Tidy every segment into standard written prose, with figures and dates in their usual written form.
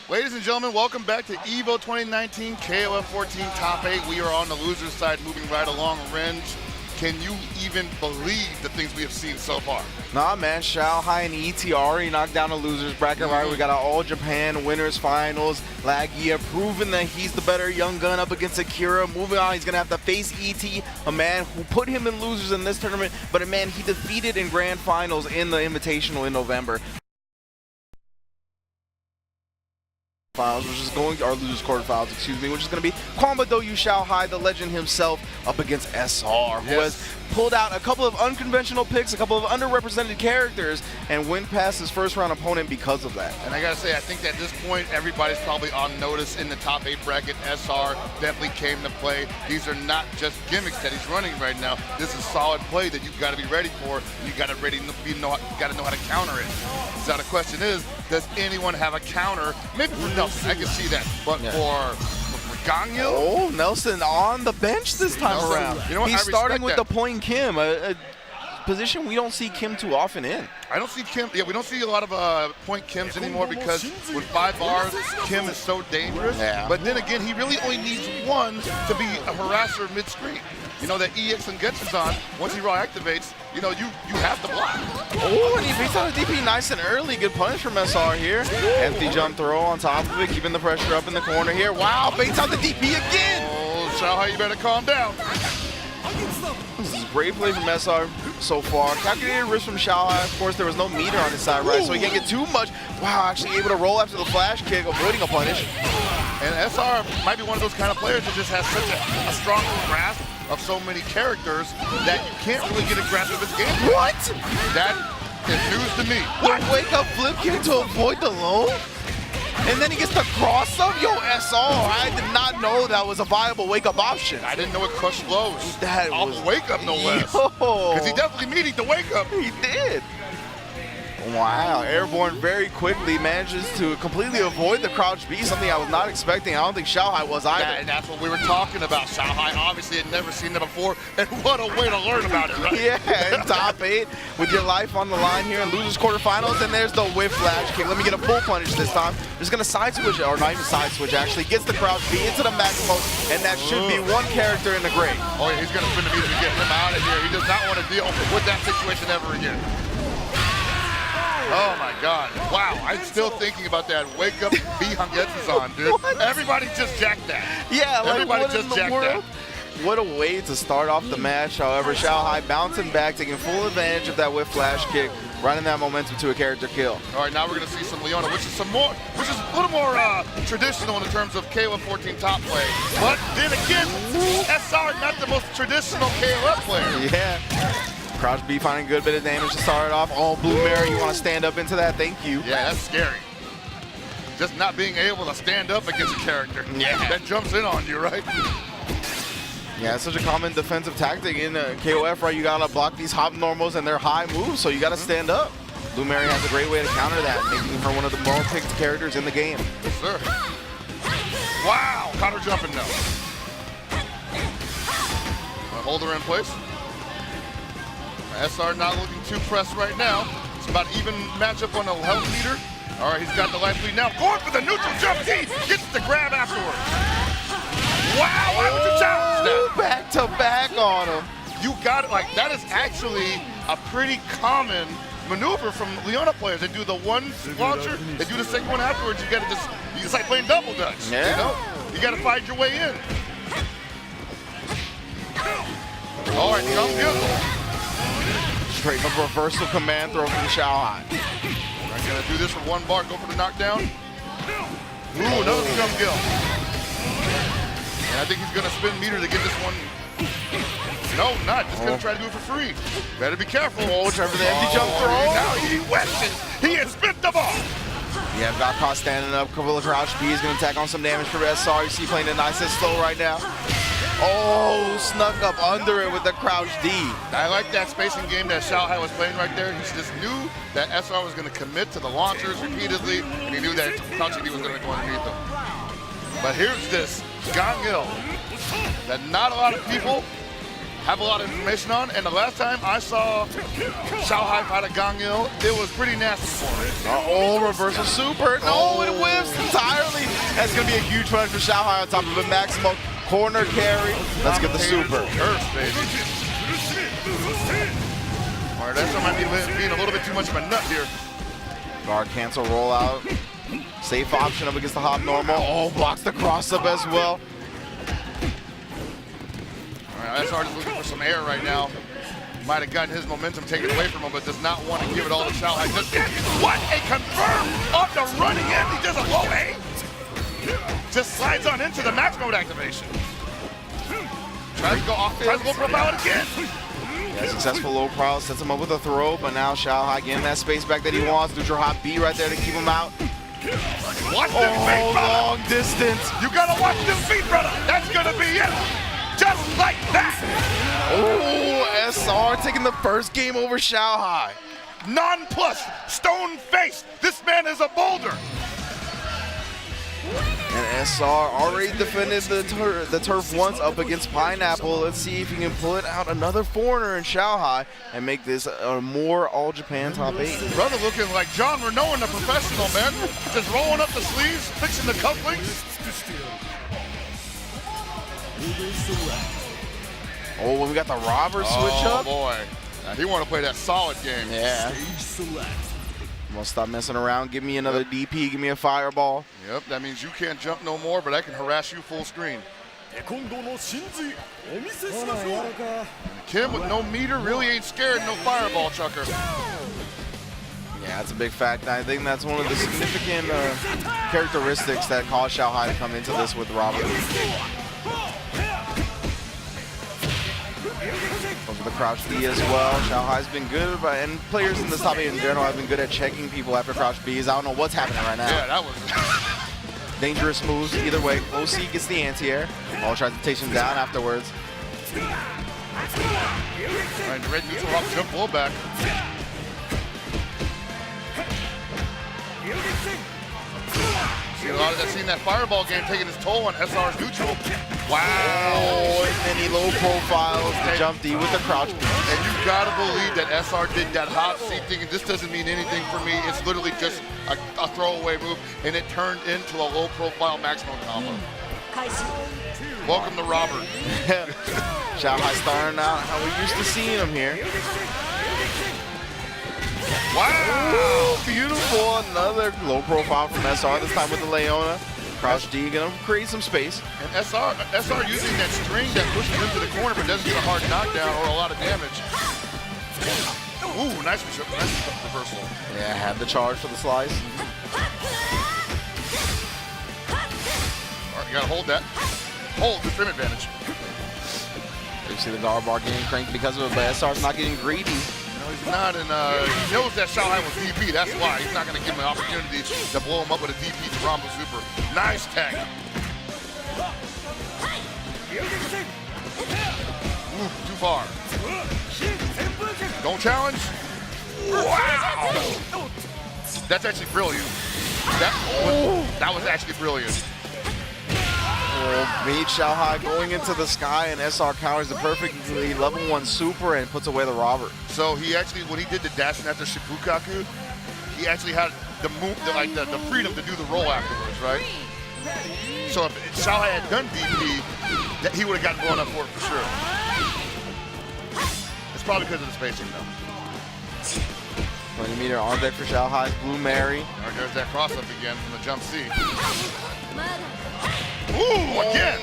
Ladies and gentlemen, welcome back to EVO 2019 KOF 14 Top 8. We are on the loser's side, moving right along. Renge, can you even believe the things we have seen so far? Nah, man. Xiao Hai and ET already knocked down the loser's bracket. Right, we got our All Japan winners finals. Lagia proving that he's the better young gun up against Akira. Moving on, he's gonna have to face ET, a man who put him in losers in this tournament, but a man he defeated in grand finals in the Invitational in November. Finals, which is going to our losers quarterfinals, excuse me, which is going to be Kwambadou Xiao Hai, the legend himself, up against SR, who has pulled out a couple of unconventional picks, a couple of underrepresented characters, and went past his first round opponent because of that. And I gotta say, I think at this point, everybody's probably on notice in the top 8 bracket. SR definitely came to play. These are not just gimmicks that he's running right now. This is solid play that you've got to be ready for. You got to know how to counter it. So the question is, does anyone have a counter? Maybe for Nelson, I can see that, but for Gangil? Oh, Nelson on the bench this time around. You know what? He's starting with the point Kim, a position we don't see Kim too often in. I don't see Kim. Yeah, we don't see a lot of point Kims anymore because with 5 bars, Kim is so dangerous. Yeah. But then again, he really only needs one to be a harasser mid-screen. You know, that EX and Getsu's on, once he raw activates, you know, you have to block. Oh, and he beats out a DP nice and early. Good punish from SR here. Empty jump throw on top of it, keeping the pressure up in the corner here. Wow, baits out the DP again. Oh, Xiao Hai, you better calm down. This is great play from SR so far. Calculated risk from Xiao Hai. Of course, there was no meter on his side, right? So he can't get too much. Wow, actually able to roll after the flash kick, avoiding a punish. And SR might be one of those kind of players that just has such a strong grasp of so many characters that you can't really get a grasp of his game. What? That is news to me. The wake up flip kick to avoid the low? And then he gets the cross up? Yo, SR, I did not know that was a viable wake up option. I didn't know it crushed lows. That was wake up, no less. Because he definitely needed the wake up. He did. Wow, Airborne very quickly manages to completely avoid the crouch B, something I was not expecting. I don't think Xiao Hai was either. And that's what we were talking about. Xiao Hai obviously had never seen it before, and what a way to learn about it, right? Yeah, in top 8 with your life on the line here in losers quarterfinals, and there's the whip flash kick. Let me get a full punish this time. Just gonna side switch, or not even side switch actually, gets the crouch B into the max post, and that should be one character in the gray. Oh yeah, he's gonna spin the music to get him out of here. He does not want to deal with that situation ever again. Oh my God! Wow, I'm still thinking about that wake up B Hangetsu's on, dude. What? Everybody just jacked that. Yeah, like everybody just jacked that. What a way to start off the match. However, Xiao Hai bouncing back, taking full advantage of that whip flash kick, running that momentum to a character kill. All right, now we're gonna see some Leona, which is a little more traditional in terms of KOF 14 top play. But then again, SR not the most traditional KOF player. Yeah. Crouch B finding a good bit of damage to start it off. Oh, Blue Mary, you want to stand up into that? Thank you. Yeah, that's scary. Just not being able to stand up against a character that jumps in on you, right? Yeah, it's such a common defensive tactic in KOF, right? You gotta block these hop normals and their high moves, so you gotta stand up. Blue Mary has a great way to counter that, making her one of the more picked characters in the game. Yes, sir. Wow, caught her jumping now. Hold her in place. SR not looking too pressed right now. It's about even matchup on the health meter. All right, he's got the life lead now. Going for the neutral jump. He gets the grab afterwards. Wow, why would you challenge that? Back to back on him. You got it. Like, that is actually a pretty common maneuver from Leona players. They do the one launcher, they do the second one afterwards. You gotta just, it's like playing double dutch. Yeah. You know? You gotta find your way in. All right, come good. Straight up reversal command throw from Xiao Hai. I'm gonna do this for 1 bar, go for the knockdown. Ooh, another jump kill. And I think he's gonna spin meter to get this one. No, not. Just gonna try to do it for free. Better be careful. Oh, Trevor, the empty jump throw. Now he wetted. He has spit the ball. Yeah, got caught standing up. Couple of crouch B is gonna tack on some damage for SR. You see playing it nice and slow right now. Oh, snuck up under it with the crouch D. I like that spacing game that Xiao Hai was playing right there. He just knew that SR was going to commit to the launchers repeatedly, and he knew that crouching D was going to go underneath them. But here's this Gangil that not a lot of people have a lot of information on, and the last time I saw Xiao Hai fight a Gangil, it was pretty nasty for him. Oh, reversal super. No, it whiffs. Entire That's going to be a huge run for Xiao Hai on top of a Maximo corner carry. Let's get the super. Curse, baby. All right, that might be being a little bit too much of a nut here. Guard cancel rollout. Safe option up against the hop normal. Oh, blocks the cross up as well. All right, SR is looking for some air right now. Might have gotten his momentum taken away from him, but does not want to give it all to Xiao Hai. What a confirm off the running end. He does a low A. Just slides on into the max mode activation. Tries to go off, tries to go profile it again. Yeah, successful low prowl, sets him up with a throw, but now Xiao Hai getting that space back that he wants. Neutral hop B right there to keep him out. Watch them feet, brother. Long distance. You gotta watch them feet, brother. That's gonna be it. Just like that. Oh, SR taking the first game over Xiao Hai. Non-plus, stone face. This man is a boulder. And SR already defended the turf once up against Pineapple. Let's see if he can put out another foreigner in Xiao Hai and make this a more All-Japan top 8. Brother looking like John Renault in a professional, man. Just rolling up the sleeves, fixing the cufflinks. Oh, when we got the robber switch up. Oh, boy. Now, he want to play that solid game. Yeah. I'm gonna stop messing around. Give me another DP. Give me a fireball. Yep, that means you can't jump no more, but I can harass you full screen. Kim with no meter really ain't scared, no fireball chucker. Yeah, that's a big fact. I think that's one of the significant characteristics that caused Xiao Hai to come into this with Robert. Over the crouch B as well. Xiao Hai's been good, and players in this top 8 in general have been good at checking people after crouch Bs. I don't know what's happening right now. Yeah, that was dangerous moves either way. OC gets the anti-air. Ball tries to take him down afterwards. All right, the red neutral hop jump blow back. Seen that fireball game taking its toll on SR's neutral. Wow. Oh, and then he low profiles the jump D with the crouch B. And you gotta believe that SR did that hot seat thing, and this doesn't mean anything for me. It's literally just a throwaway move, and it turned into a low profile maximum combo. Welcome to Robert. Xiao Hai starting out how we used to see him here. Wow! Ooh, beautiful. Another low profile from SR, this time with the Leona. Crouch D, gonna create some space. And SR using that string that pushes into the corner but doesn't get a hard knockdown or a lot of damage. Ooh, nice reversal. Yeah, had the charge for the slice. All right, you gotta hold that. Hold the trim advantage. You see the guard bar getting cranked because of it, but SR's not getting greedy. No, he's not, and he knows that Xiao Hai was DP. That's why he's not going to give him an opportunity to blow him up with a DP to Rombo Super. Nice tag. Ooh, too far. Don't challenge. Wow! That's actually brilliant. That was actually brilliant. Meet Xiao Hai going into the sky, and SR counters the perfectly level 1 super and puts away the robber. So he actually, when he did the dash after Shibukaku, he actually had the move, the freedom to do the roll afterwards, right? So if Xiao Hai had done DP, he would have gotten blown up for it for sure. It's probably because of the spacing though. 20 meter on deck for Xiao Hai's Blue Mary. All right, there's that cross up again from the jump C. Ooh, again!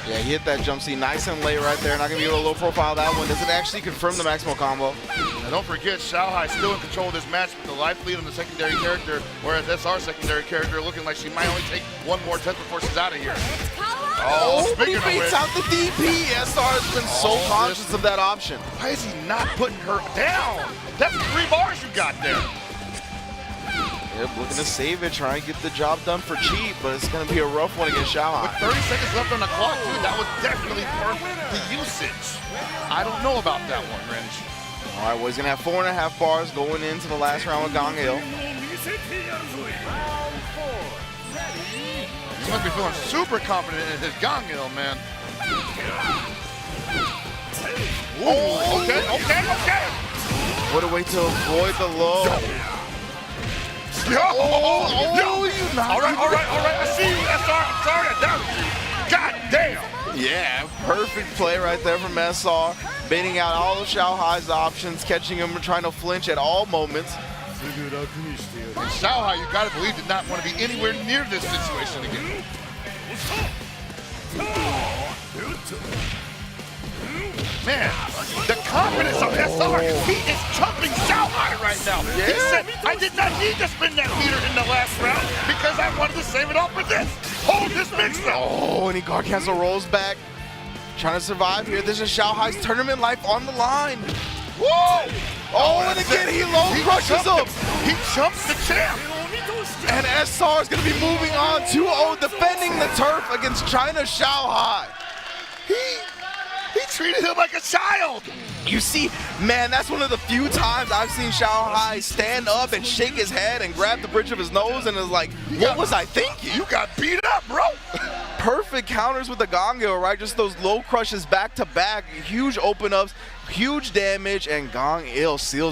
Yeah, he hit that jump C nice and late right there. Not gonna be able to low profile that one. Does it actually confirm the maximal combo? Now don't forget, Xiao Hai still in control of this match with the life lead on the secondary character, whereas SR secondary character looking like she might only take one more test before she's out of here. Oh, he beats out the DP. SR has been so conscious of that option. Why is he not putting her down? That's 3 bars you got there. Yep, looking to save it, trying to get the job done for cheap, but it's going to be a rough one against Xiao Hai. With 30 seconds left on the clock, too, that was definitely worth the usage. I don't know about that one, Ringe. All right, well, he's going to have 4.5 bars going into the last round with Gong Hill. He must be feeling super confident in his Gong Hill, man. Ooh, okay. What a way to avoid the low. Yo, you knocked all right. I'm sorry I doubted you. God damn. Yeah, perfect play right there from SR. Baiting out all of Xiao Hai's options, catching him trying to flinch at all moments. And Xiao Hai, you gotta believe, did not want to be anywhere near this situation again. Man, the confidence of SR, he is chumping Xiao Hai right now. He said, I did not need to spin that meter in the last round because I wanted to save it all for this. Hold this mix-up. Oh, and he guard cancel rolls back. Trying to survive here. This is Xiao Hai's tournament life on the line. Whoa! Oh, and again, he low crushes him. He chumps the champ. And SR is going to be moving on 2-0, defending the turf against China Xiao Hai. He treated him like a child. You see, man, that's one of the few times I've seen Xiao Hai stand up and shake his head and grab the bridge of his nose and is like, what was I thinking? You got beat up, bro. Perfect counters with the Gongyo, right? Just those low crushes back to back, huge open ups, huge damage, and Gong Il seals